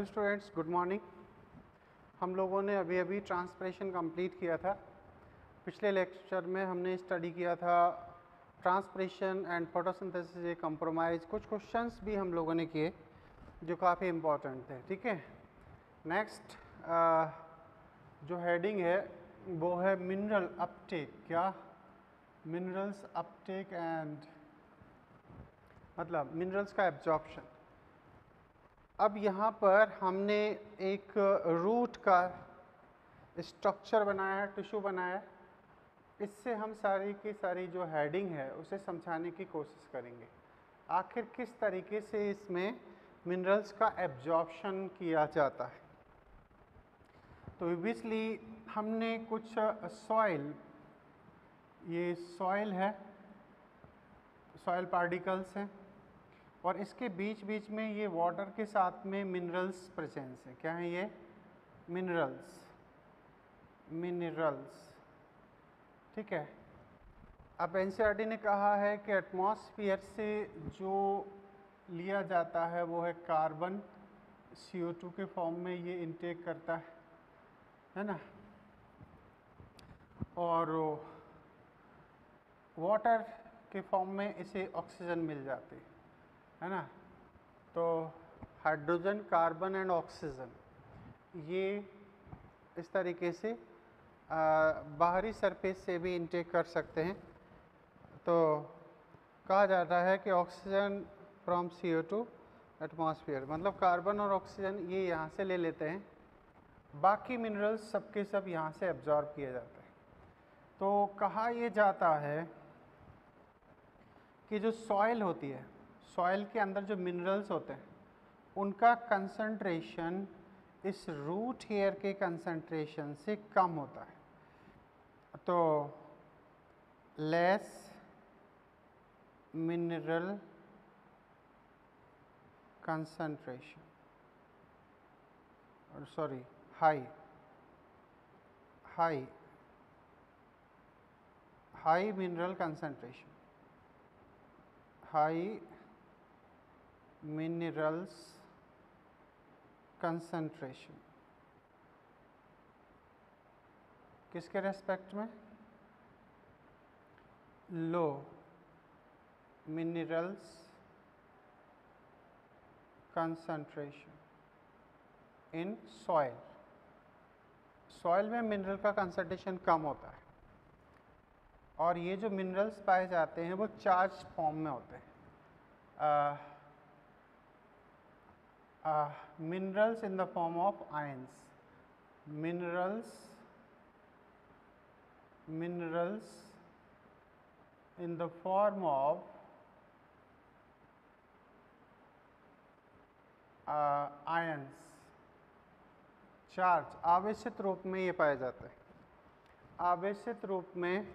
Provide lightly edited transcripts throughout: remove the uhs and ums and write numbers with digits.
Hello students, good morning. हम लोगों ने अभी अभी ट्रांसपिरेशन कंप्लीट किया था। पिछले लेक्चर में हमने स्टडी किया था transpiration and photosynthesis A compromise. कुछ क्वेश्चंस भी हम लोगों ने किए जो काफ़ी इम्पोर्टेंट थे। ठीक है, नेक्स्ट जो हेडिंग है वो है मिनरल अपटेक। क्या? मिनरल्स अपटेक एंड मतलब मिनरल्स का एब्जॉर्प्शन। अब यहाँ पर हमने एक रूट का स्ट्रक्चर बनाया है, टिश्यू बनाया है। इससे हम सारी की सारी जो हेडिंग है उसे समझाने की कोशिश करेंगे। आखिर किस तरीके से इसमें मिनरल्स का एब्जॉर्प्शन किया जाता है। तो ऑब्वियसली हमने कुछ सॉइल, ये सॉइल है, सॉइल पार्टिकल्स हैं और इसके बीच बीच में ये वाटर के साथ में मिनरल्स प्रेजेंस है। क्या है ये? मिनरल्स। ठीक है। अब एनसीईआरटी ने कहा है कि एटमॉस्फेयर से जो लिया जाता है वो है कार्बन, CO2 के फॉर्म में ये इनटेक करता है ना, और वाटर के फॉर्म में इसे ऑक्सीजन मिल जाती है ना। तो हाइड्रोजन, कार्बन एंड ऑक्सीजन ये इस तरीके से बाहरी सरफेस से भी इनटेक कर सकते हैं। तो कहा जाता है कि ऑक्सीजन फ्रॉम CO2 एटमॉस्फेयर, मतलब कार्बन और ऑक्सीजन ये यहाँ से ले लेते हैं, बाकी मिनरल्स सबके सब यहाँ से एब्जॉर्ब किए जाते हैं। तो कहा यह जाता है कि जो सॉइल होती है, सॉइल के अंदर जो मिनरल्स होते हैं उनका कंसंट्रेशन इस रूट हेयर के कंसंट्रेशन से कम होता है। तो less mineral concentration, sorry high mineral concentration, high minerals concentration किसके रेस्पेक्ट में? Low minerals concentration in soil. Soil में मिनरल का कंसंट्रेशन कम होता है और ये जो मिनरल्स पाए जाते हैं वो चार्ज फॉर्म में होते हैं। Minerals in the form of ions, minerals in the form of ions, charge, आवेशित रूप में ये पाए जाते हैं। आवेशित रूप में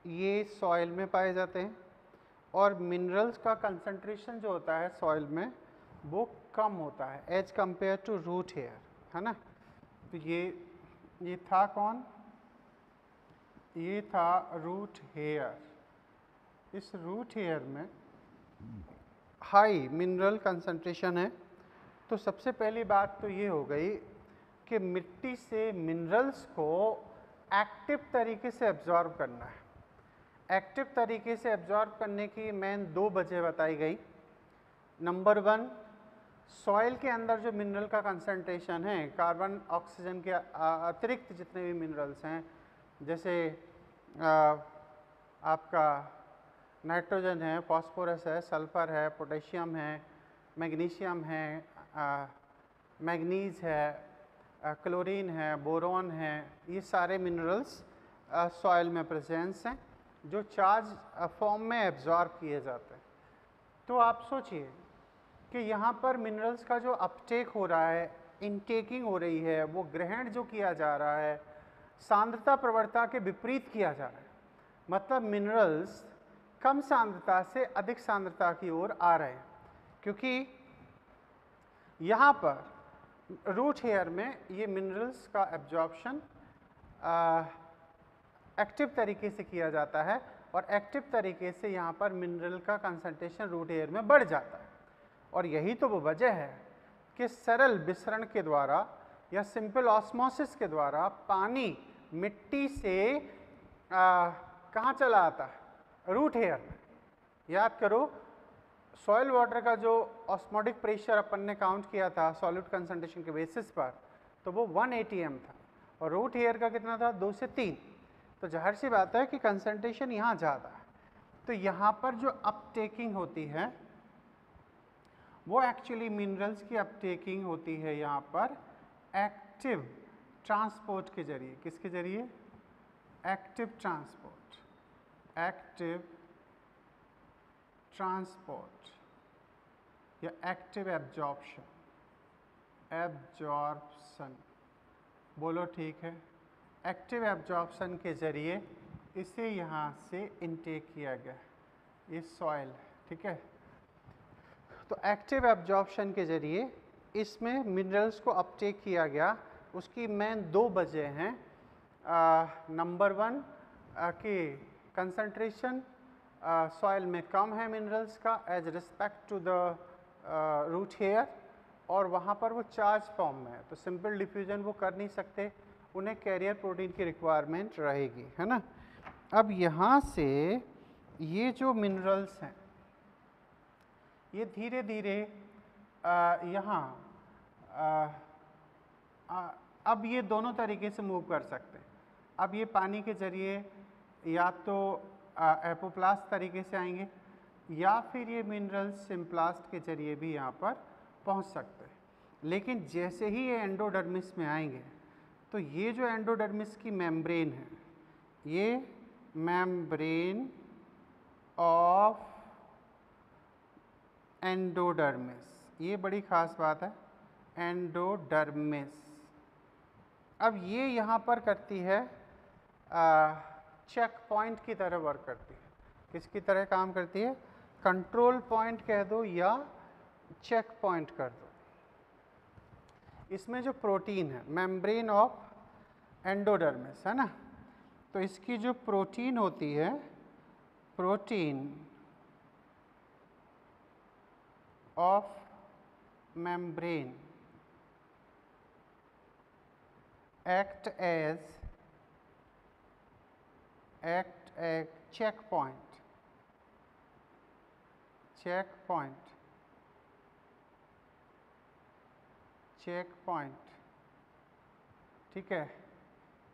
ये सॉइल में पाए जाते हैं और मिनरल्स का कंसंट्रेशन जो होता है सॉइल में वो कम होता है as compare to root hair, है ना। तो ये था कौन? ये था रूट हेयर। इस रूट हेयर में हाई मिनरल कंसंट्रेशन है। तो सबसे पहली बात तो ये हो गई कि मिट्टी से मिनरल्स को एक्टिव तरीके से एब्जॉर्ब करना है। एक्टिव तरीके से एब्जॉर्ब करने की मेन दो वजह बताई गई। नंबर 1, सॉइल के अंदर जो मिनरल का कंसंट्रेशन है, कार्बन ऑक्सीजन के अतिरिक्त जितने भी मिनरल्स हैं, जैसे आपका नाइट्रोजन है, फास्फोरस है, सल्फर है, पोटेशियम है, मैग्नीशियम है, मैग्नीज है, क्लोरीन है, बोरॉन है, ये सारे मिनरल्स सॉइल में प्रेजेंस हैं जो चार्ज फॉर्म में एब्जॉर्ब किए जाते हैं। तो आप सोचिए कि यहाँ पर मिनरल्स का जो अपटेक हो रहा है, इनटेकिंग हो रही है, वो ग्रहण जो किया जा रहा है सांद्रता प्रवणता के विपरीत किया जा रहा है। मतलब मिनरल्स कम सांद्रता से अधिक सांद्रता की ओर आ रहे हैं, क्योंकि यहाँ पर रूट हेयर में ये मिनरल्स का एब्जॉर्प्शन एक्टिव तरीके से किया जाता है और एक्टिव तरीके से यहाँ पर मिनरल का कंसंट्रेशन रूट हेयर में बढ़ जाता है। और यही तो वो वजह है कि सरल विसरण के द्वारा या सिंपल ऑस्मोसिस के द्वारा पानी मिट्टी से कहाँ चला आता है? रूट हेयर में। याद करो, सॉइल वाटर का जो ऑस्मोटिक प्रेशर अपन ने काउंट किया था सॉल्यूट कंसंट्रेशन के बेसिस पर, तो वो 1 atm था और रूट हेयर का कितना था? 2 से 3। तो जाहिर सी बात है कि कंसंट्रेशन यहाँ ज़्यादा है। तो यहाँ पर जो अपटेकिंग होती है वो एक्चुअली मिनरल्स की अपटेकिंग होती है यहाँ पर एक्टिव ट्रांसपोर्ट के जरिए। किसके जरिए? एक्टिव ट्रांसपोर्ट, एक्टिव ट्रांसपोर्ट या एक्टिव एब्जॉर्प्शन, एब्जॉर्प्शन बोलो ठीक है। एक्टिव एब्जॉर्प्शन के जरिए इसे यहाँ से इनटेक किया गया, ये सॉइल है, ठीक है। तो एक्टिव एब्जॉर्प्शन के जरिए इसमें मिनरल्स को अपटेक किया गया। उसकी मेन 2 वजह हैं। नंबर 1 कि कंसंट्रेशन सॉइल में कम है मिनरल्स का as respect to the root hair, और वहाँ पर वो चार्ज फॉर्म में है, तो सिंपल डिफ्यूजन वो कर नहीं सकते, उन्हें कैरियर प्रोटीन की रिक्वायरमेंट रहेगी, है ना। अब यहाँ से ये जो मिनरल्स हैं ये धीरे धीरे यहाँ अब ये दोनों तरीके से मूव कर सकते हैं। अब ये पानी के जरिए या तो एपोप्लास्ट तरीके से आएंगे या फिर ये मिनरल्स सिम्प्लास्ट के जरिए भी यहाँ पर पहुँच सकते हैं। लेकिन जैसे ही ये एंडोडर्मिस में आएंगे तो ये जो एंडोडर्मिस की मेम्ब्रेन है, ये मेम्ब्रेन ऑफ एंडोडर्मिस, ये बड़ी ख़ास बात है, एंडोडर्मिस। अब ये यहाँ पर करती है चेक पॉइंट की तरह वर्क करती है। किसकी तरह काम करती है? कंट्रोल पॉइंट कह दो या चेक पॉइंट कर दो। इसमें जो प्रोटीन है मेम्ब्रेन ऑफ एंडोडर्मिस है ना, तो इसकी जो प्रोटीन होती है, protein of membrane act as check point, check point, check point, ठीक है।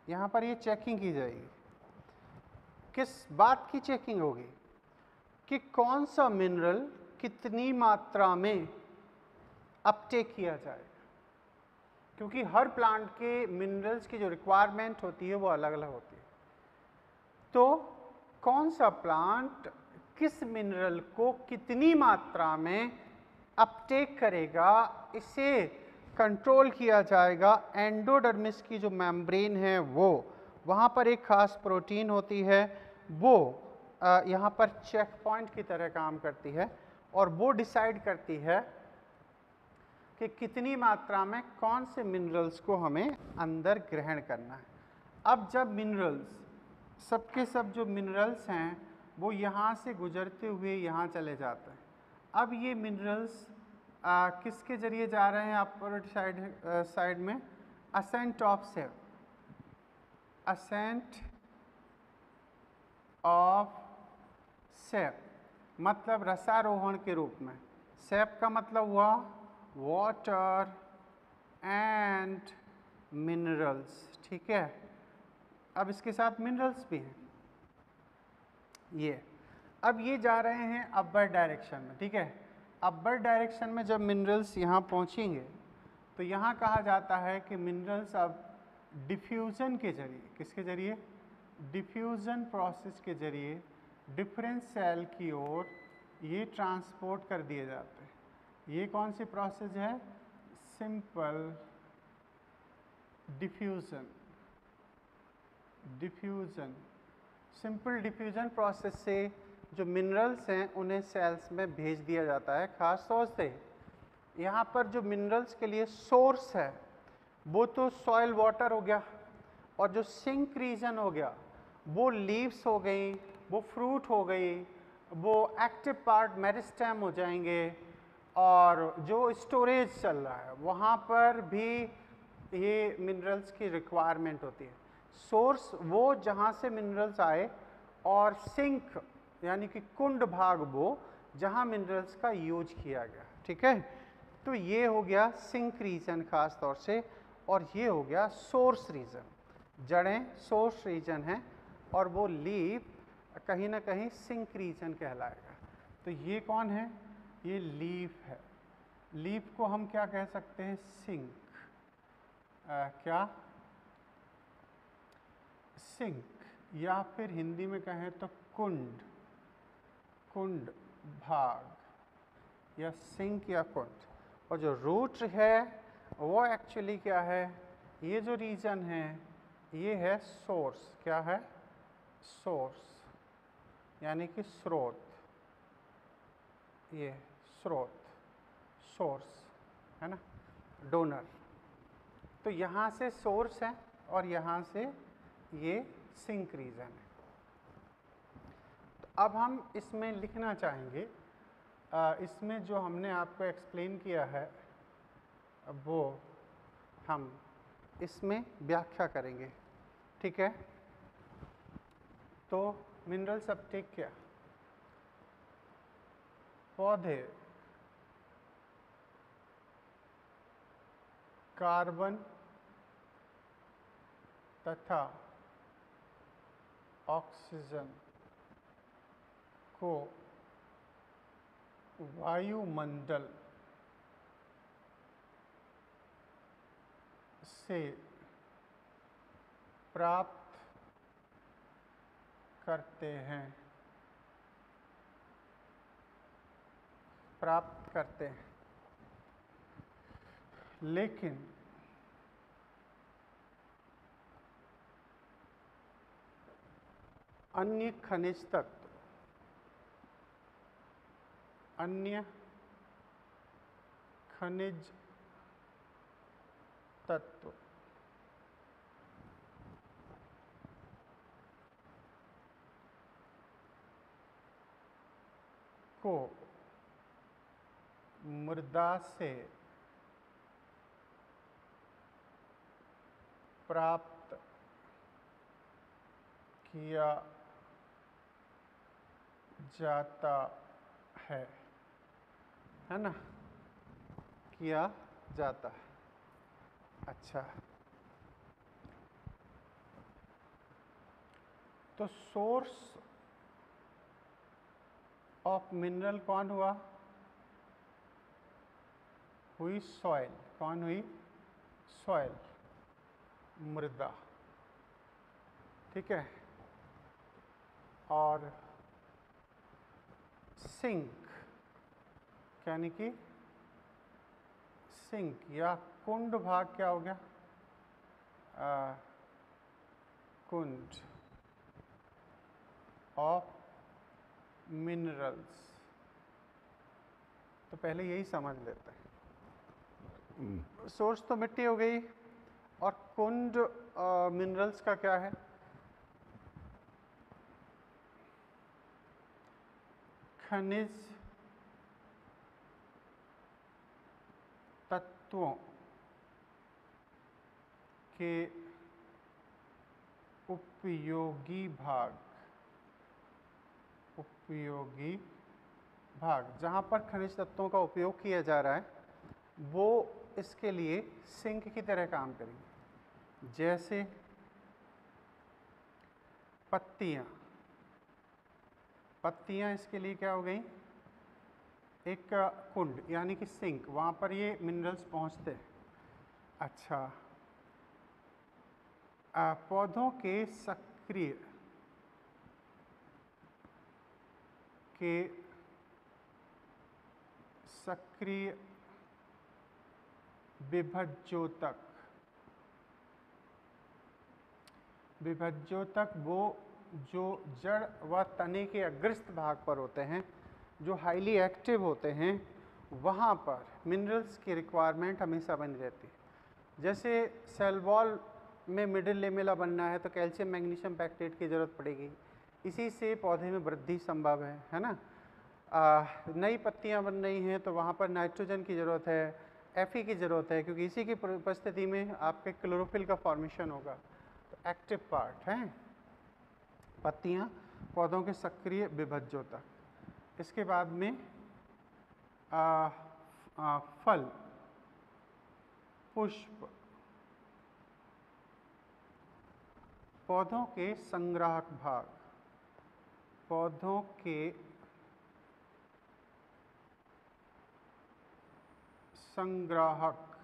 यहाँ पर ये चेकिंग की जाएगी। किस बात की चेकिंग होगी? कि कौन सा मिनरल कितनी मात्रा में अपटेक किया जाएगा, क्योंकि हर प्लांट के मिनरल्स की जो रिक्वायरमेंट होती है वो अलग अलग होती है। तो कौन सा प्लांट किस मिनरल को कितनी मात्रा में अपटेक करेगा, इसे कंट्रोल किया जाएगा। एंडोडर्मिस की जो मेम्ब्रेन है वो, वहाँ पर एक खास प्रोटीन होती है, वो यहाँ पर चेक पॉइंट की तरह काम करती है और वो डिसाइड करती है कि कितनी मात्रा में कौन से मिनरल्स को हमें अंदर ग्रहण करना है। अब जब मिनरल्स, सबके सब जो मिनरल्स हैं वो यहाँ से गुजरते हुए यहाँ चले जाते हैं। अब ये मिनरल्स किसके जरिए जा रहे हैं? अपर साइड में ascent of sap, ascent of sap मतलब रसारोहण के रूप में। सेप का मतलब हुआ वाटर एंड मिनरल्स, ठीक है। अब इसके साथ मिनरल्स भी हैं ये। अब ये जा रहे हैं अपर डायरेक्शन में, ठीक है। अपर डायरेक्शन में जब मिनरल्स यहाँ पहुँचेंगे तो यहाँ कहा जाता है कि मिनरल्स अब डिफ्यूज़न के जरिए, किसके जरिए? डिफ्यूज़न प्रोसेस के जरिए डिफरेंट सेल की ओर ये ट्रांसपोर्ट कर दिए जाते हैं। ये कौन सी प्रोसेस है? Simple diffusion, diffusion, simple diffusion process से जो मिनरल्स हैं उन्हें सेल्स में भेज दिया जाता है। ख़ास तौर से यहाँ पर जो मिनरल्स के लिए सोर्स है वो तो सॉइल वाटर हो गया, और जो सिंक रीजन हो गया वो लीव्स हो गई, वो फ्रूट हो गई, वो एक्टिव पार्ट मेरिस्टेम हो जाएंगे, और जो स्टोरेज चल रहा है वहाँ पर भी ये मिनरल्स की रिक्वायरमेंट होती है। सोर्स वो जहाँ से मिनरल्स आए, और सिंक यानी कि कुंड भाग वो जहाँ मिनरल्स का यूज किया गया। ठीक है, तो ये हो गया सिंक रीजन खास तौर से, और ये हो गया सोर्स रीजन। जड़ें सोर्स रीजन है और वो लीफ कहीं ना कहीं सिंक रीजन कहलाएगा। तो ये कौन है? ये लीफ है। लीफ को हम क्या कह सकते हैं? सिंक। क्या? सिंक, या फिर हिंदी में कहें तो कुंड, कुंड भाग, या सिंक या कुंड। और जो रूट है वो एक्चुअली क्या है? ये जो रीजन है ये है सोर्स। क्या है? सोर्स, यानी कि स्रोत। ये स्रोत, सोर्स है ना, डोनर। तो यहाँ से सोर्स है और यहाँ से ये सिंक रीजन है। तो अब हम इसमें लिखना चाहेंगे, इसमें जो हमने आपको एक्सप्लेन किया है वो हम इसमें व्याख्या करेंगे। ठीक है, तो मिनरल्स अपटेक क्या? पौधे कार्बन तथा ऑक्सीजन को वायुमंडल से प्राप्त करते हैं, प्राप्त करते हैं। लेकिन अन्य खनिज तत्व, अन्य खनिज तत्व को मृदा से प्राप्त किया जाता है ना, किया जाता है। अच्छा, तो सोर्स ऑफ मिनरल कौन हुआ? हुई सॉइल। कौन हुई? सॉइल, मृदा। ठीक है, और सिंक यानी कि सिंक या कुंड भाग क्या हो गया? कुंड ऑफ मिनरल्स। तो पहले यही समझ लेते हैं। सोर्स तो मिट्टी हो गई, और कुंड मिनरल्स का क्या है? खनिज तत्वों के उपयोगी भाग, उपयोगी भाग। जहाँ पर खनिज तत्वों का उपयोग किया जा रहा है वो इसके लिए सिंक की तरह काम करेंगे। जैसे पत्तियाँ, पत्तियाँ इसके लिए क्या हो गई? एक कुंड यानी कि सिंक, वहाँ पर ये मिनरल्स पहुँचते हैं। अच्छा, पौधों के सक्रिय विभज्योतक, विभज्योतक वो जो जड़ व तने के अग्रस्त भाग पर होते हैं, जो हाईली एक्टिव होते हैं, वहाँ पर मिनरल्स की रिक्वायरमेंट हमेशा बनी रहती है। जैसे सेल वॉल में मिडिल लेमेला बनना है तो कैल्शियम मैग्नीशियम पैक्टेट की ज़रूरत पड़ेगी। इसी से पौधे में वृद्धि संभव है ना। नई पत्तियां बन रही हैं तो वहाँ पर नाइट्रोजन की ज़रूरत है, Fe की ज़रूरत है, क्योंकि इसी की उपस्थिति में आपके क्लोरोफिल का फॉर्मेशन होगा। तो एक्टिव पार्ट है पत्तियां, पौधों के सक्रिय विभज्योता। इसके बाद में फल, पुष्प, पौधों के संग्राहक भाग, पौधों के संग्राहक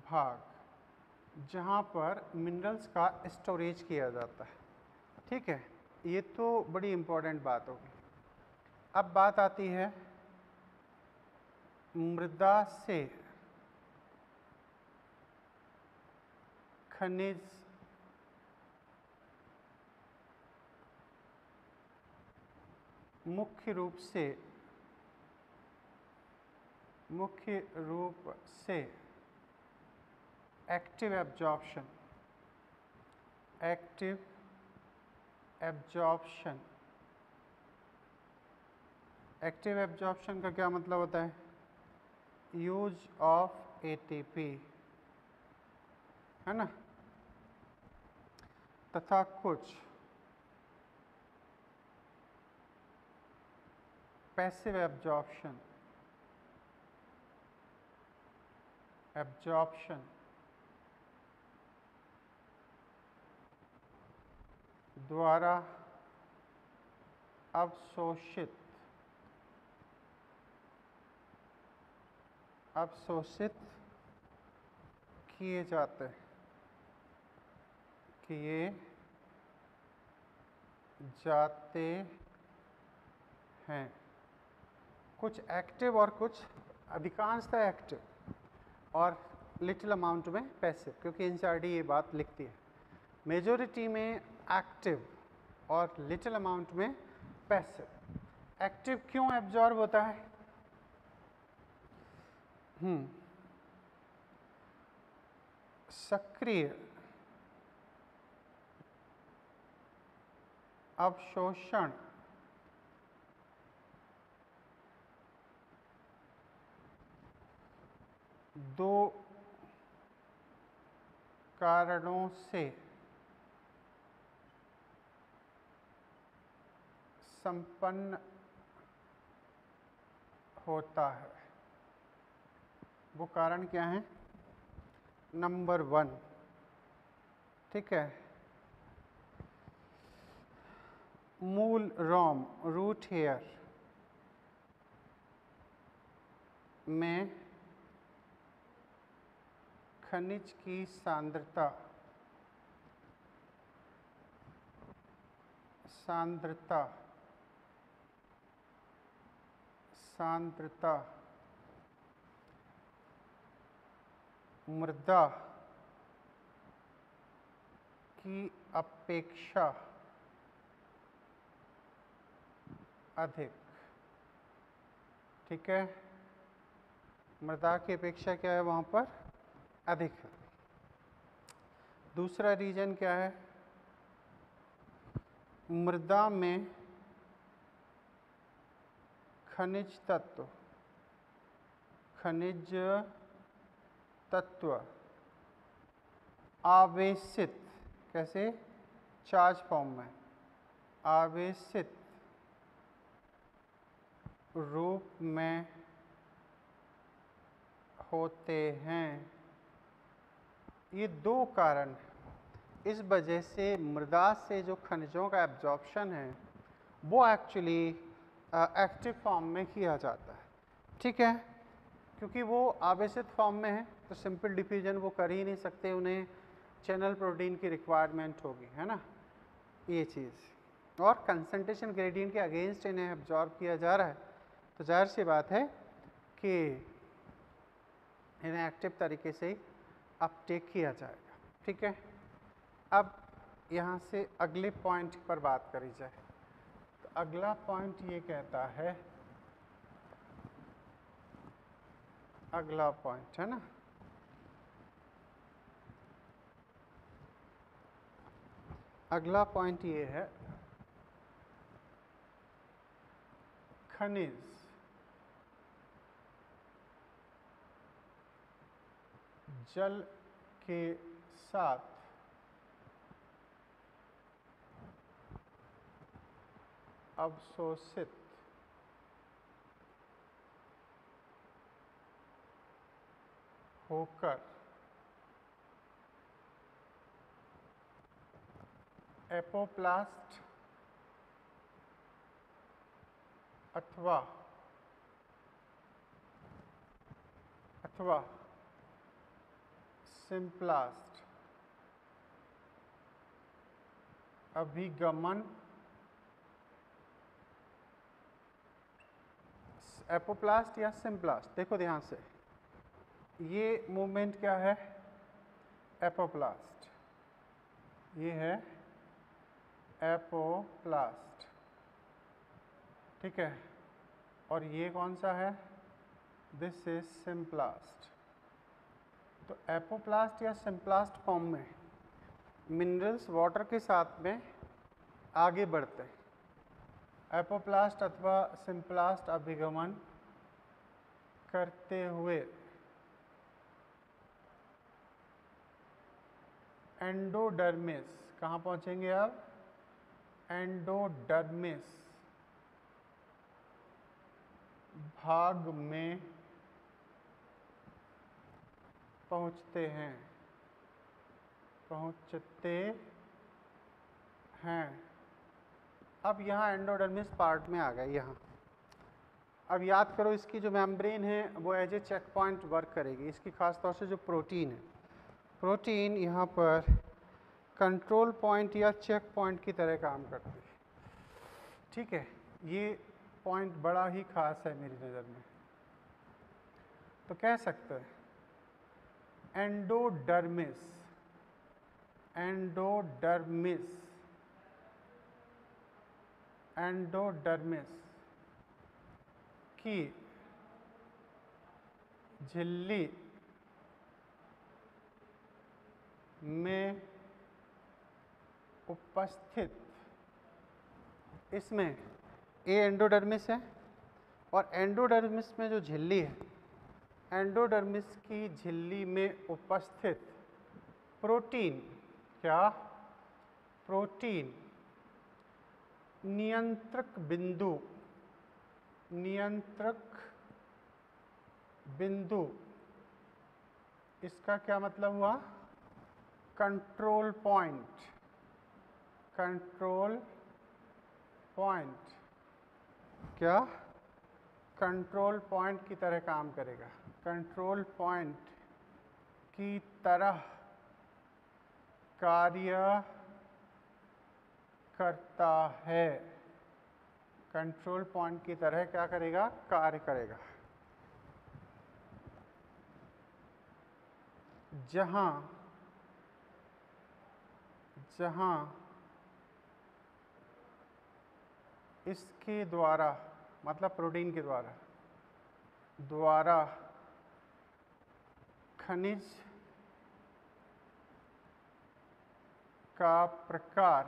भाग, जहाँ पर मिनरल्स का स्टोरेज किया जाता है। ठीक है, ये तो बड़ी इम्पोर्टेंट बात होगी। अब बात आती है मृदा से खनिज मुख्य रूप से एक्टिव एब्जॉर्प्शन, एक्टिव एब्जॉर्प्शन का क्या मतलब होता है? यूज ऑफ एटीपी, है ना, तथा कुछ पैसिव एब्जॉर्प्शन द्वारा अवशोषित किए जाते हैं। कुछ एक्टिव और कुछ, अधिकांशतः एक्टिव और लिटिल अमाउंट में पैसिव, क्योंकि एनसीईआरटी ये बात लिखती है। मेजॉरिटी में एक्टिव और लिटिल अमाउंट में पैसिव। एक्टिव क्यों एब्जॉर्ब होता है? सक्रिय अवशोषण दो कारणों से संपन्न होता है। वो कारण क्या है? नंबर 1, ठीक है, मूल रोम, रूट हेयर में खनिज की सांद्रता मृदा की अपेक्षा अधिक, ठीक है, मृदा की अपेक्षा क्या है वहाँ पर? अधिक है। दूसरा रीजन क्या है? मृदा में खनिज तत्व आवेशित, कैसे? चार्ज फॉर्म में आवेशित रूप में होते हैं। ये दो कारण, इस वजह से मृदा से जो खनिजों का एब्जॉर्प्शन है वो एक्चुअली एक्टिव फॉर्म में किया जाता है। ठीक है, क्योंकि वो आवेशित फॉर्म में है तो सिंपल डिफ्यूजन वो कर ही नहीं सकते, उन्हें चैनल प्रोटीन की रिक्वायरमेंट होगी, है ना, ये चीज़। और कंसंट्रेशन ग्रेडियंट के अगेंस्ट इन्हें एब्जॉर्ब किया जा रहा है, तो जाहिर सी बात है कि इन्हें एक्टिव तरीके से अपटेक किया जाएगा। ठीक है, अब यहाँ से अगले पॉइंट पर बात करी जाए। तो अगला पॉइंट ये कहता है, अगला पॉइंट है ना, अगला पॉइंट ये है खनिज जल के साथ अवशोषित होकर एपोप्लास्ट अथवा सिम्प्लास्ट अभिगमन एपोप्लास्ट या सिम्प्लास्ट, देखो ध्यान से, ये मूवमेंट क्या है, एपोप्लास्ट, ये है एपोप्लास्ट, ठीक है, और ये कौन सा है, दिस इज सिम्प्लास्ट। तो एपोप्लास्ट या सिम्प्लास्ट फॉर्म में मिनरल्स वाटर के साथ में आगे बढ़ते हैं। एपोप्लास्ट अथवा सिम्प्लास्ट अभिगमन करते हुए एंडोडर्मिस, कहाँ पहुँचेंगे अब, एंडोडर्मिस भाग में पहुँचते हैं, अब यहाँ एंडोडर्मिस पार्ट में आ गए यहाँ। अब याद करो, इसकी जो मेम्ब्रेन है वो as a check point work करेगी। इसकी खास तौर से जो प्रोटीन है, प्रोटीन यहाँ पर कंट्रोल पॉइंट या चेक पॉइंट की तरह काम करती है, ठीक है। ये पॉइंट बड़ा ही खास है मेरी नज़र में। तो कह सकते हैं एंडोडर्मिस की झिल्ली में उपस्थित, इसमें ए एंडोडर्मिस है और एंडोडर्मिस में जो झिल्ली है, एंडोडर्मिस की झिल्ली में उपस्थित प्रोटीन, क्या, प्रोटीन नियंत्रक बिंदु, इसका क्या मतलब हुआ, कंट्रोल पॉइंट, क्या, कंट्रोल पॉइंट की तरह काम करेगा, कंट्रोल पॉइंट की तरह कार्य करता है, कंट्रोल पॉइंट की तरह क्या करेगा, कार्य करेगा। जहां इसके द्वारा, मतलब प्रोटीन के द्वारा खनिज का प्रकार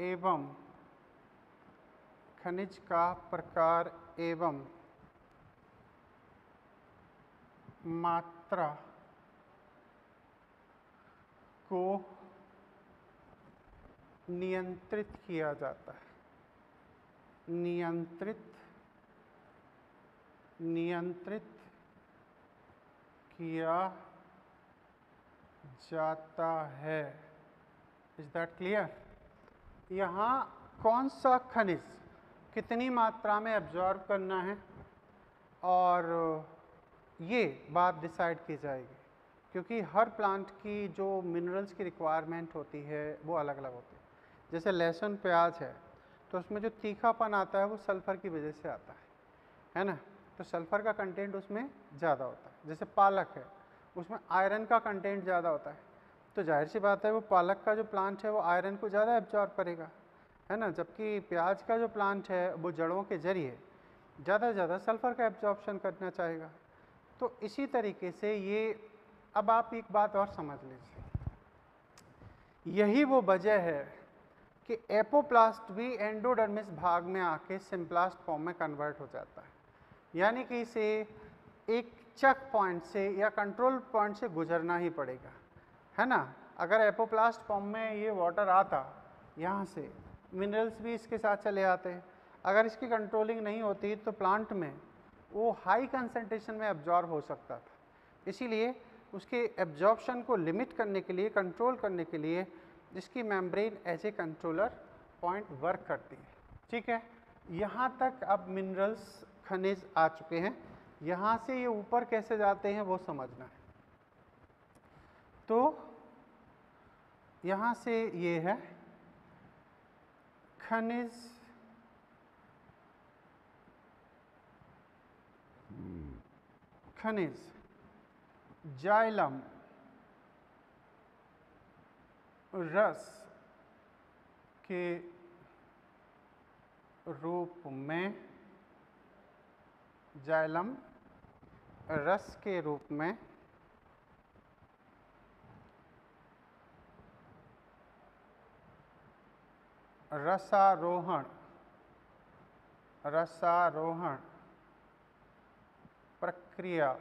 एवं मात्रा को नियंत्रित किया जाता है, नियंत्रित किया जाता है। Is that clear? यहाँ कौन सा खनिज कितनी मात्रा में एब्जॉर्ब करना है और ये बात डिसाइड की जाएगी, क्योंकि हर प्लांट की जो मिनरल्स की रिक्वायरमेंट होती है वो अलग अलग होती है। जैसे लहसुन प्याज है तो उसमें जो तीखापन आता है वो सल्फ़र की वजह से आता है ना, तो सल्फ़र का कंटेंट उसमें ज़्यादा होता है। जैसे पालक है, उसमें आयरन का कंटेंट ज़्यादा होता है, तो जाहिर सी बात है वो पालक का जो प्लांट है वो आयरन को ज़्यादा एब्जॉर्ब करेगा, है ना, जबकि प्याज का जो प्लांट है वो जड़ों के जरिए ज़्यादा से ज़्यादा सल्फ़र का एब्जॉर्प्शन करना चाहेगा। तो इसी तरीके से ये, अब आप एक बात और समझ लीजिए, यही वो वजह है कि एपोप्लास्ट भी एंडोडर्मिस भाग में आके सिम्प्लास्ट फॉर्म में कन्वर्ट हो जाता है, यानी कि इसे एक चेक पॉइंट से या कंट्रोल पॉइंट से गुजरना ही पड़ेगा, है ना। अगर एपोप्लास्ट फॉर्म में ये वाटर आता यहाँ से, मिनरल्स भी इसके साथ चले आते हैं। अगर इसकी कंट्रोलिंग नहीं होती तो प्लांट में वो हाई कंसंट्रेशन में एब्जॉर्ब हो सकता था। इसीलिए उसके एब्जॉर्प्शन को लिमिट करने के लिए, कंट्रोल करने के लिए जिसकी membrane as a controller point work करती है। ठीक है, यहाँ तक अब मिनरल्स खनिज आ चुके हैं। यहाँ से ये ऊपर कैसे जाते हैं वो समझना है। तो यहाँ से ये है खनिज, खनिज जाइलम रस के रूप में, जाइलम रस के रूप में रसारोहण प्रक्रिया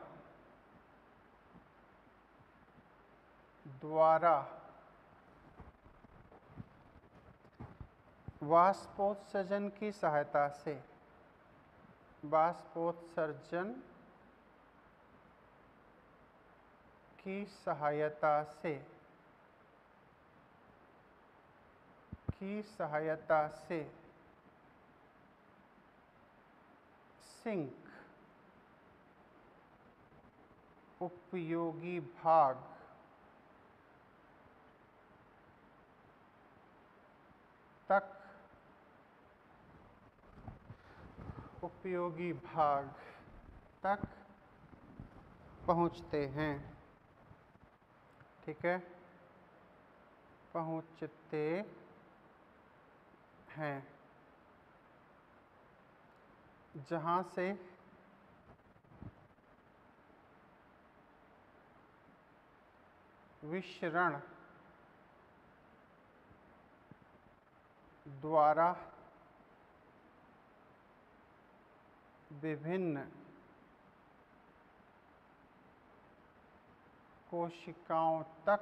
द्वारा वाष्पोत्सर्जन की सहायता से, वाष्पोत्सर्जन की सहायता से सिंक उपयोगी भाग तक पहुँचते हैं। ठीक है, पहुँचते हैं, जहाँ से विसरण द्वारा विभिन्न कोशिकाओं तक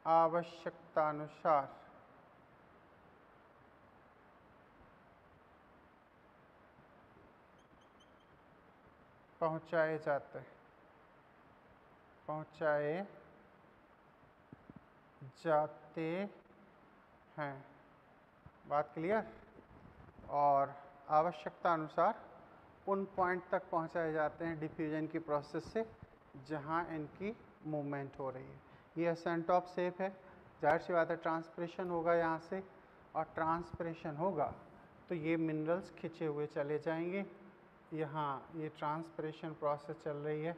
आवश्यकतानुसार पहुँचाए जाते हैं। बात क्लियर? और आवश्यकता अनुसार उन पॉइंट तक पहुंचाए जाते हैं डिफ्यूजन की प्रोसेस से जहां इनकी मूवमेंट हो रही है। ये असेंट ऑफ शेप है, जाहिर सी बात है ट्रांसपिरेशन होगा यहाँ से, और ट्रांसपिरेशन होगा तो ये मिनरल्स खिंचे हुए चले जाएंगे। यहाँ ये ट्रांसपिरेशन प्रोसेस चल रही है,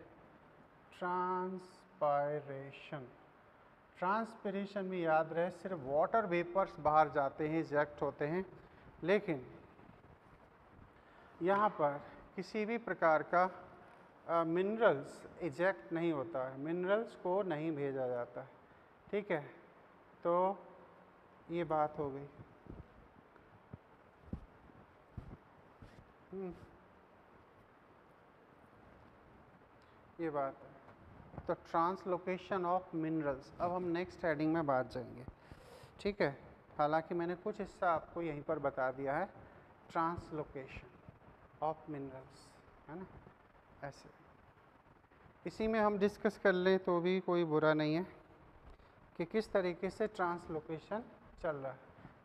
ट्रांसपिरेशन में याद रहे सिर्फ वाटर वेपर्स बाहर जाते हैं, इजेक्ट होते हैं, लेकिन यहाँ पर किसी भी प्रकार का मिनरल्स इजेक्ट नहीं होता है, मिनरल्स को नहीं भेजा जाता है। ठीक है, तो ये बात हो गई। ये बात है। तो ट्रांसलोकेशन ऑफ मिनरल्स, अब हम नेक्स्ट हेडिंग में बात जाएंगे। ठीक है, हालांकि मैंने कुछ हिस्सा आपको यहीं पर बता दिया है, ट्रांसलोकेशन ऑफ मिनरल्स, है ना। ऐसे इसी में हम डिस्कस कर लें तो भी कोई बुरा नहीं है कि किस तरीके से ट्रांसलोकेशन चल रहा है।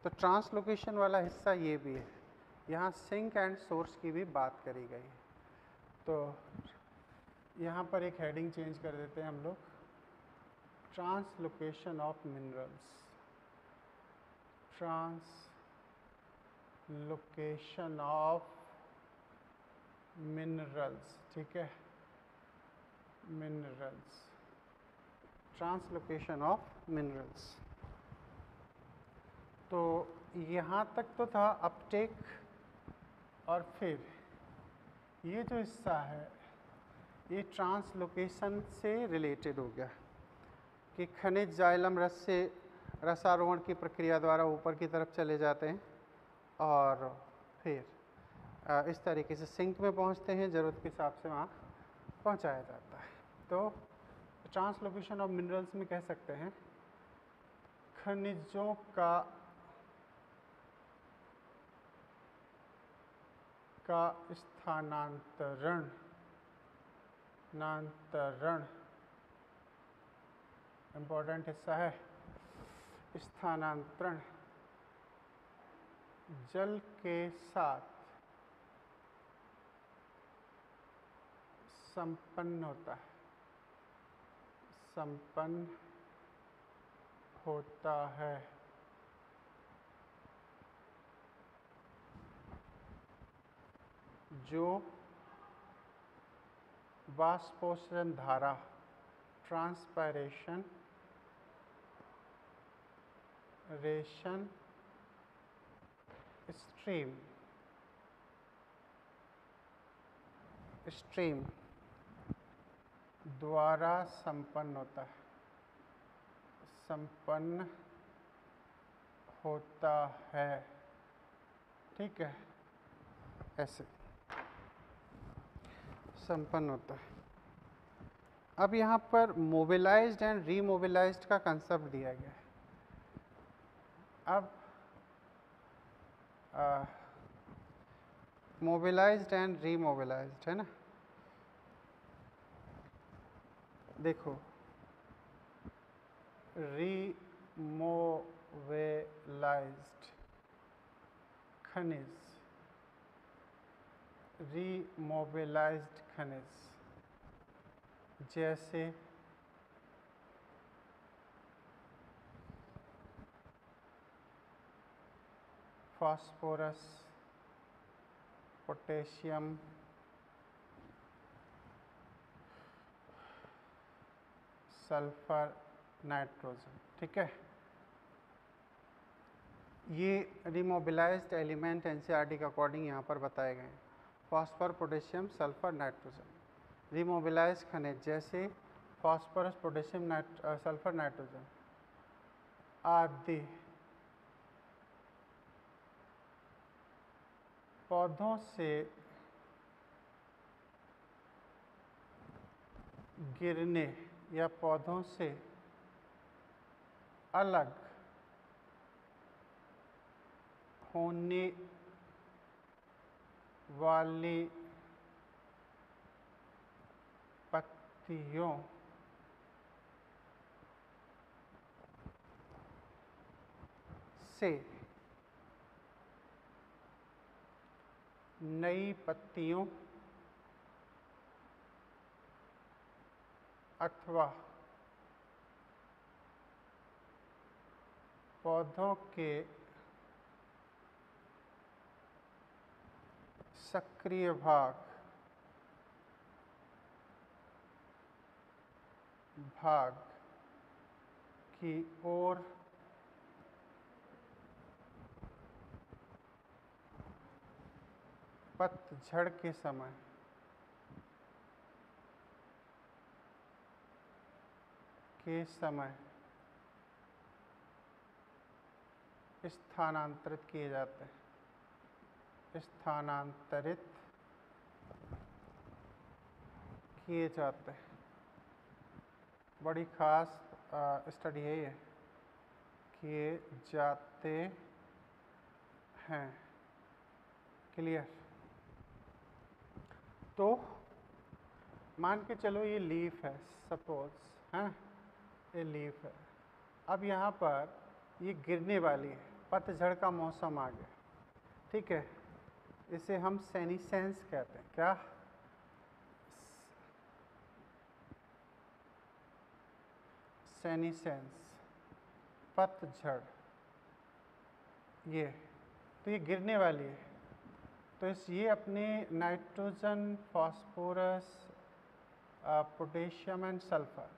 तो ट्रांसलोकेशन वाला हिस्सा ये भी है, यहाँ सिंक एंड सोर्स की भी बात करी गई है। तो यहाँ पर एक हेडिंग चेंज कर देते हैं हम लोग, translocation of minerals, translocation of minerals. ठीक है, मिनरल्स, ट्रांसलोकेशन ऑफ मिनरल्स। तो यहाँ तक तो था अपटेक, और फिर ये जो हिस्सा है ये ट्रांसलोकेशन से रिलेटेड हो गया कि खनिज जाइलम रस से रसारोहण की प्रक्रिया द्वारा ऊपर की तरफ चले जाते हैं और फिर इस तरीके से सिंक में पहुंचते हैं, ज़रूरत के हिसाब से वहाँ पहुंचाया जाता है। तो ट्रांसलोकेशन ऑफ मिनरल्स में कह सकते हैं खनिजों का स्थानांतरण इम्पोर्टेंट हिस्सा है। स्थानांतरण जल के साथ संपन्न होता है। जो वाष्पोत्सर्जन धारा ट्रांसपायरेशन स्ट्रीम द्वारा संपन्न होता है। ठीक है, ऐसे संपन्न होता है। अब यहाँ पर मोबिलाइज्ड एंड रीमोबिलाइज्ड का कंसेप्ट दिया गया है। अब मोबिलाइज्ड एंड रीमोबिलाइज्ड है ना, देखो रीमोबिलाइज्ड खनिज जैसे फास्फोरस, पोटेशियम, सल्फर, नाइट्रोजन। ठीक है, ये रिमोबिलाइज्ड एलिमेंट एनसीईआरटी के अकॉर्डिंग यहाँ पर बताए गए हैं। Phosphor, potassium, sulphur, nitrogen. Remobilized खनिज जैसे फास्फोरस, पोटेशियम, सल्फर, नाइट्रोजन आदि पौधों से गिरने या पौधों से अलग होने वाली पत्तियों से नई पत्तियों अथवा पौधों के सक्रिय भाग की ओर पतझड़ के समय स्थानांतरित किए जाते हैं। बड़ी खास स्टडी है ये, किए जाते हैं। क्लियर? तो मान के चलो ये लीफ है, सपोज है, ये लीफ है। अब यहाँ पर ये गिरने वाली है, पतझड़ का मौसम आ गया। ठीक है, इसे हम सेनिसेंस कहते हैं। क्या? सेनिसेंस, पतझड़। ये तो ये गिरने वाली है, तो ये अपने nitrogen, phosphorus, potassium and sulphur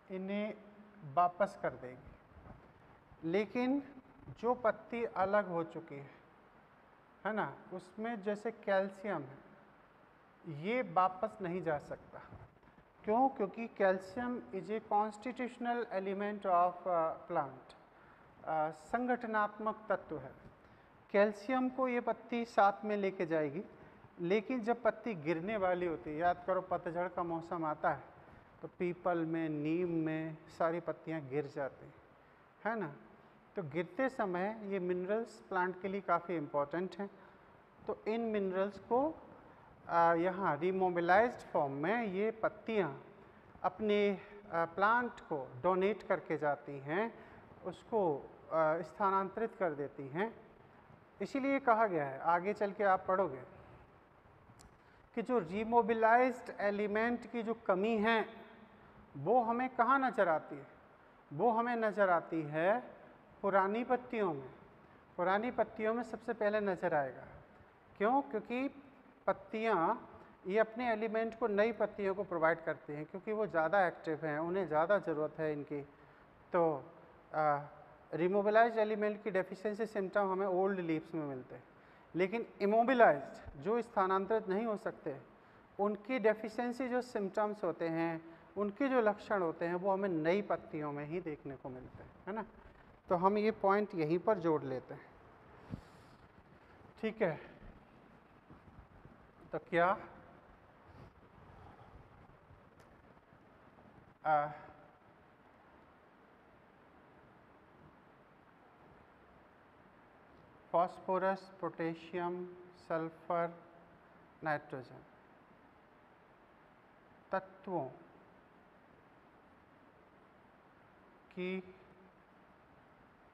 इन्हें वापस कर देगी। लेकिन जो पत्ती अलग हो चुकी है ना, उसमें जैसे कैल्शियम है, ये वापस नहीं जा सकता। क्यों? क्योंकि calcium is a constitutional element of plant, संगठनात्मक तत्व है। कैल्शियम को ये पत्ती साथ में लेके जाएगी, लेकिन जब पत्ती गिरने वाली होती है, याद करो पतझड़ का मौसम आता है तो पीपल में, नीम में सारी पत्तियां गिर जाती है ना। तो गिरते समय ये मिनरल्स प्लांट के लिए काफ़ी इम्पोर्टेंट हैं। तो इन मिनरल्स को यहाँ रिमोबिलाइज्ड फॉर्म में ये पत्तियाँ अपने प्लांट को डोनेट करके जाती हैं, उसको स्थानांतरित कर देती हैं। इसीलिए कहा गया है, आगे चल के आप पढ़ोगे कि जो रिमोबिलाइज्ड एलिमेंट की जो कमी है वो हमें कहाँ नज़र आती है? वो हमें नज़र आती है पुरानी पत्तियों में। पुरानी पत्तियों में सबसे पहले नज़र आएगा। क्यों? क्योंकि पत्तियाँ ये अपने एलिमेंट को नई पत्तियों को प्रोवाइड करती हैं, क्योंकि वो ज़्यादा एक्टिव हैं, उन्हें ज़्यादा ज़रूरत है इनकी। तो रिमोबिलाइज्ड एलिमेंट की डेफिशिएंसी सिम्टम हमें ओल्ड लीव्स में मिलते हैं, लेकिन इमोबिलाइज्ड जो स्थानांतरित नहीं हो सकते, उनकी डेफिशिएंसी जो सिम्टम्स होते हैं, उनके जो लक्षण होते हैं, वो हमें नई पत्तियों में ही देखने को मिलते हैं, है ना। तो हम ये पॉइंट यहीं पर जोड़ लेते हैं, ठीक है। तो क्या फॉस्फोरस, पोटेशियम, सल्फर, नाइट्रोजन तत्वों की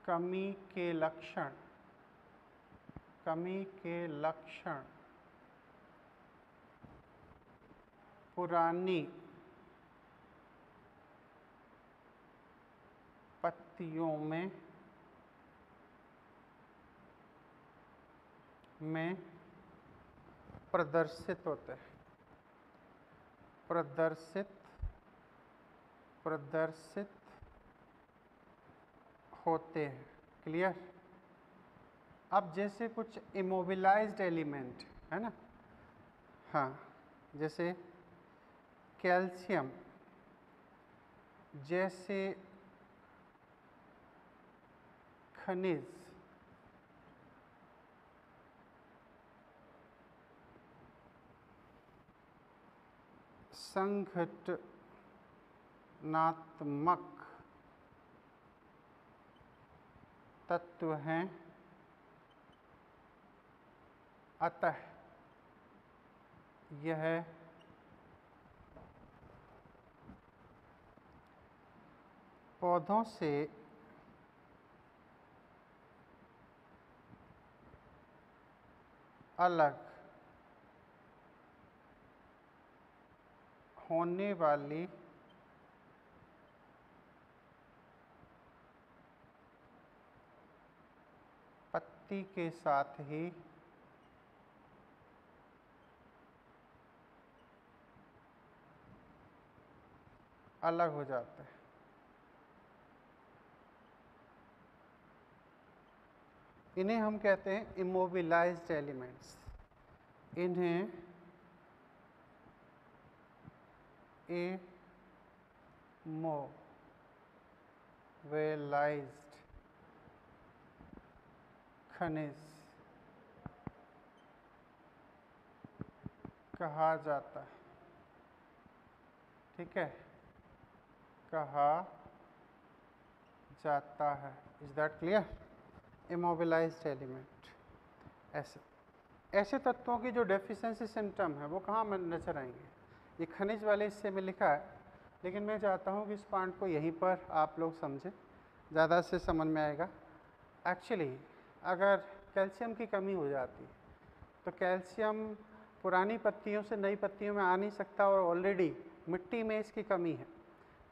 कमी के लक्षण पुरानी पत्तियों में प्रदर्शित होते हैं। प्रदर्शित होते हैं। क्लियर? अब जैसे कुछ इमोबिलाइज्ड एलिमेंट है ना, हाँ, जैसे कैल्शियम जैसे खनिज संघटनात्मक तत्व हैं, अतः यह पौधों से अलग होने वाली पत्ती के साथ ही अलग हो जाते हैं। इन्हें हम कहते हैं इमोबिलाइज्ड एलिमेंट्स। इन्हें इमोबिलाइज्ड खनिज कहा जाता है, ठीक है, कहा जाता है। Is that clear? Immobilized element ऐसे तत्वों की जो डेफिशिएंसी सिम्टम है वो कहाँ नजर आएंगे? ये खनिज वाले हिस्से में लिखा है, लेकिन मैं चाहता हूँ कि इस पॉइंट को यहीं पर आप लोग समझें, ज़्यादा से समझ में आएगा। एक्चुअली अगर कैल्शियम की कमी हो जाती है तो कैल्शियम पुरानी पत्तियों से नई पत्तियों में आ नहीं सकता, और ऑलरेडी मिट्टी में इसकी कमी है,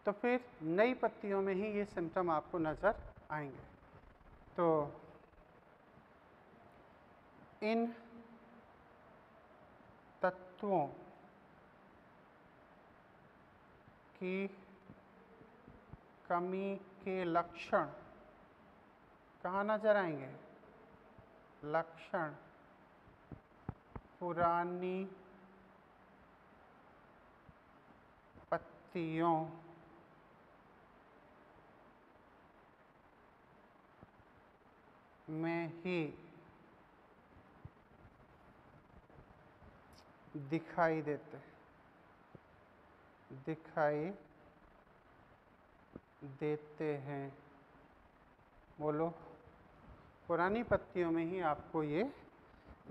तो फिर नई पत्तियों में ही ये सिम्टम आपको नज़र आएंगे। तो इन तत्वों की कमी के लक्षण कहाँ नजर आएंगे? लक्षण पुरानी पत्तियों में ही दिखाई देते हैं। बोलो, पुरानी पत्तियों में ही आपको ये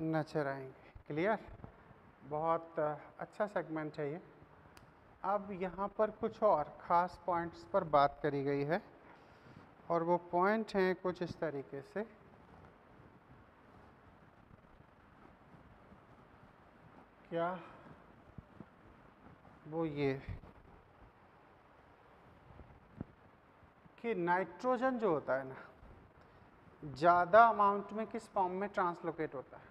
नजर आएंगे। क्लियर? बहुत अच्छा सेगमेंट है ये। अब यहाँ पर कुछ और ख़ास पॉइंट्स पर बात करी गई है और वो पॉइंट हैं कुछ इस तरीके से। क्या? वो ये कि नाइट्रोजन जो होता है ना, ज़्यादा अमाउंट में किस फॉर्म में ट्रांसलोकेट होता है?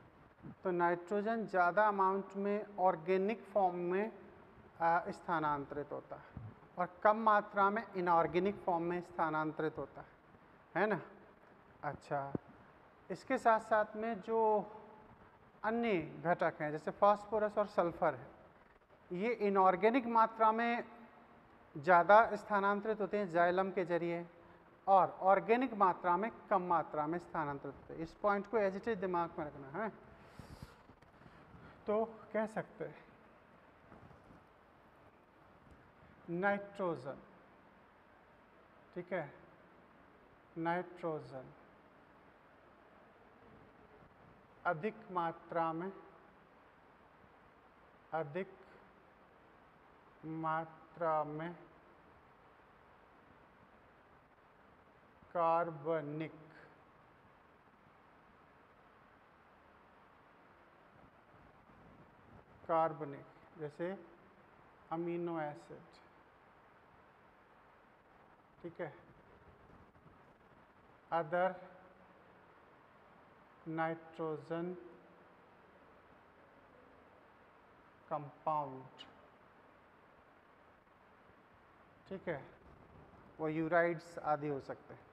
तो नाइट्रोजन ज़्यादा अमाउंट में ऑर्गेनिक फॉर्म में स्थानांतरित होता है और कम मात्रा में इनऑर्गेनिक फॉर्म में स्थानांतरित होता है ना? अच्छा, इसके साथ साथ में जो अन्य घटक हैं जैसे फास्फोरस और सल्फर है, ये इनऑर्गेनिक मात्रा में ज़्यादा स्थानांतरित होते हैं जाइलम के जरिए और ऑर्गेनिक मात्रा में कम मात्रा में स्थानांतरित होते हैं। इस पॉइंट को एज इट इज दिमाग में रखना है। तो कह सकते हैं नाइट्रोजन, ठीक है, नाइट्रोजन अधिक मात्रा में कार्बनिक जैसे अमीनो एसिड, ठीक है, अदर नाइट्रोजन कंपाउंड, ठीक है, वो यूराइड्स आदि हो सकते हैं,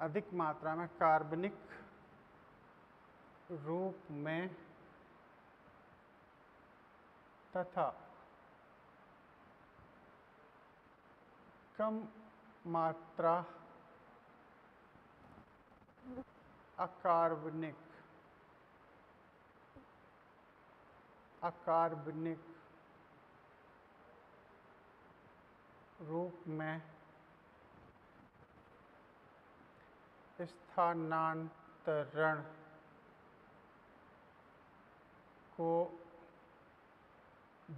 अधिक मात्रा में कार्बनिक रूप में तथा कम मात्रा अकार्बनिक रूप में स्थानांतरण को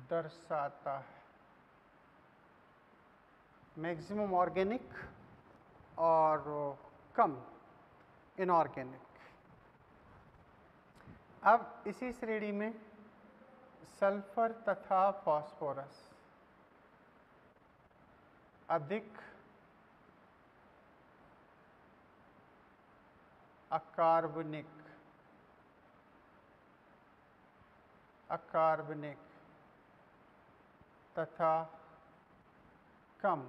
दर्शाता है। मैक्सिमम ऑर्गेनिक और कम इनऑर्गेनिक। अब इसी श्रेणी में सल्फर तथा फास्फोरस अधिक अकार्बनिक तथा कम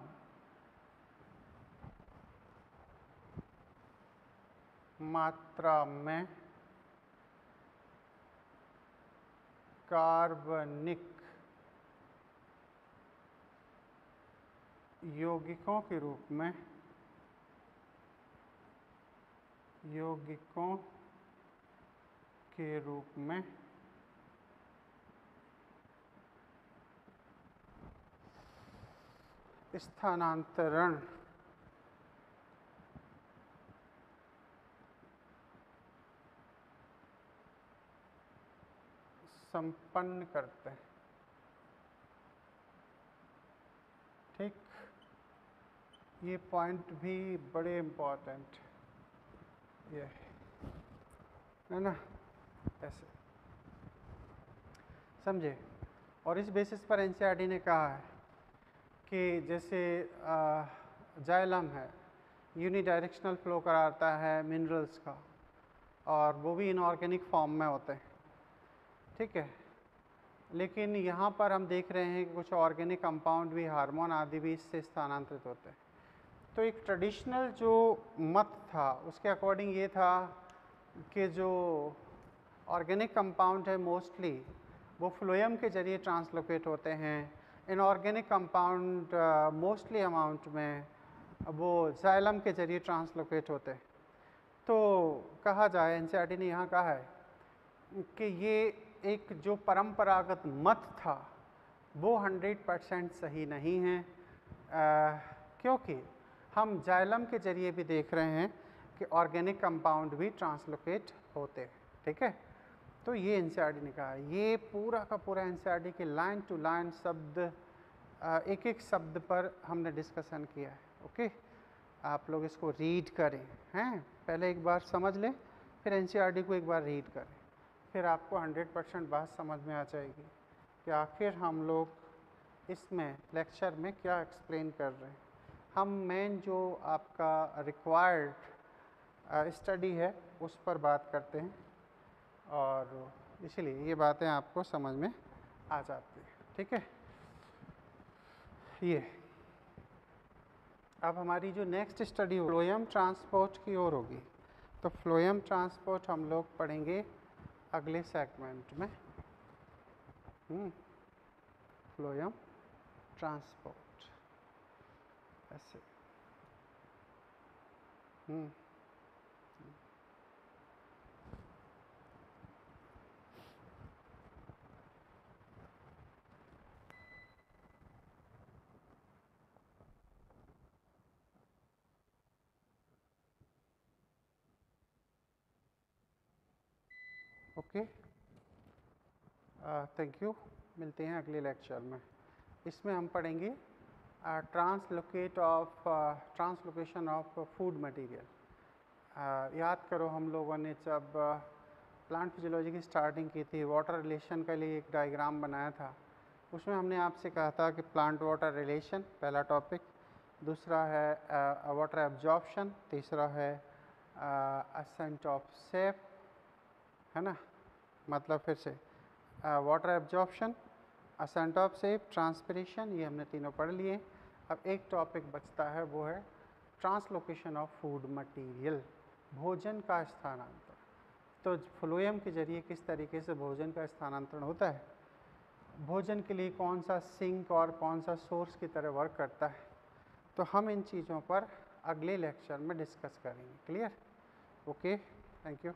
मात्रा में कार्बनिक यौगिकों के रूप में स्थानांतरण संपन्न करते हैं। ठीक, ये पॉइंट भी बड़े इम्पोर्टेंट ये है ना, ऐसे समझे। और इस बेसिस पर एनसीईआरटी ने कहा है कि जैसे जाइलम है यूनिडायरेक्शनल फ्लो कराता है मिनरल्स का और वो भी इनऑर्गेनिक फॉर्म में होते हैं, ठीक है, लेकिन यहाँ पर हम देख रहे हैं कि कुछ ऑर्गेनिक कंपाउंड भी, हार्मोन आदि भी इससे स्थानांतरित होते हैं। तो एक ट्रेडिशनल जो मत था उसके अकॉर्डिंग ये था कि जो ऑर्गेनिक कंपाउंड है मोस्टली वो फ्लोएम के जरिए ट्रांसलोकेट होते हैं, इनऑर्गेनिक कंपाउंड मोस्टली अमाउंट में वो जाइलम के जरिए ट्रांसलोकेट होते हैं। तो कहा जाए, एनसीईआरटी ने यहाँ कहा है कि ये एक जो परंपरागत मत था वो 100% सही नहीं है, क्योंकि हम जाइलम के जरिए भी देख रहे हैं कि ऑर्गेनिक कंपाउंड भी ट्रांसलोकेट होते हैं। ठीक है, तो ये एनसीईआरटी ने कहा। ये पूरा का पूरा एनसीईआरटी के लाइन टू लाइन शब्द, एक एक शब्द पर हमने डिस्कशन किया है। ओके, आप लोग इसको रीड करें, हैं, पहले एक बार समझ लें, फिर एनसीईआरटी को एक बार रीड करें, फिर आपको 100% बात समझ में आ जाएगी कि आखिर हम लोग इसमें लेक्चर में क्या एक्सप्लेन कर रहे हैं। हम मेन जो आपका रिक्वायर्ड स्टडी है उस पर बात करते हैं, और इसलिए ये बातें आपको समझ में आ जाती है। ठीक है, ये अब हमारी जो नेक्स्ट स्टडी फ्लोएम ट्रांसपोर्ट की ओर होगी। तो फ्लोएम ट्रांसपोर्ट हम लोग पढ़ेंगे अगले सेगमेंट में। फ्लोएम ट्रांसपोर्ट ऐसे। Okay, thank you. मिलते हैं अगले लेक्चर में। इसमें हम पढ़ेंगे ट्रांसलोकेशन ऑफ फूड मटेरियल। याद करो, हम लोगों ने जब प्लांट फिजियोलॉजी की स्टार्टिंग की थी, वाटर रिलेशन के लिए एक डायग्राम बनाया था। उसमें हमने आपसे कहा था कि प्लांट वाटर रिलेशन पहला टॉपिक, दूसरा है वाटर एब्जॉर्प्शन, तीसरा है असेंट ऑफ सेप, है ना, मतलब फिर से water absorption, ascent of sap, transpiration, ये हमने तीनों पढ़ लिए। अब एक टॉपिक बचता है, वो है ट्रांसलोकेशन ऑफ फूड मटेरियल, भोजन का स्थानांतरण। तो फ्लोएम के जरिए किस तरीके से भोजन का स्थानांतरण होता है, भोजन के लिए कौन सा सिंक और कौन सा सोर्स की तरह वर्क करता है, तो हम इन चीज़ों पर अगले लेक्चर में डिस्कस करेंगे। क्लियर? Okay, thank you.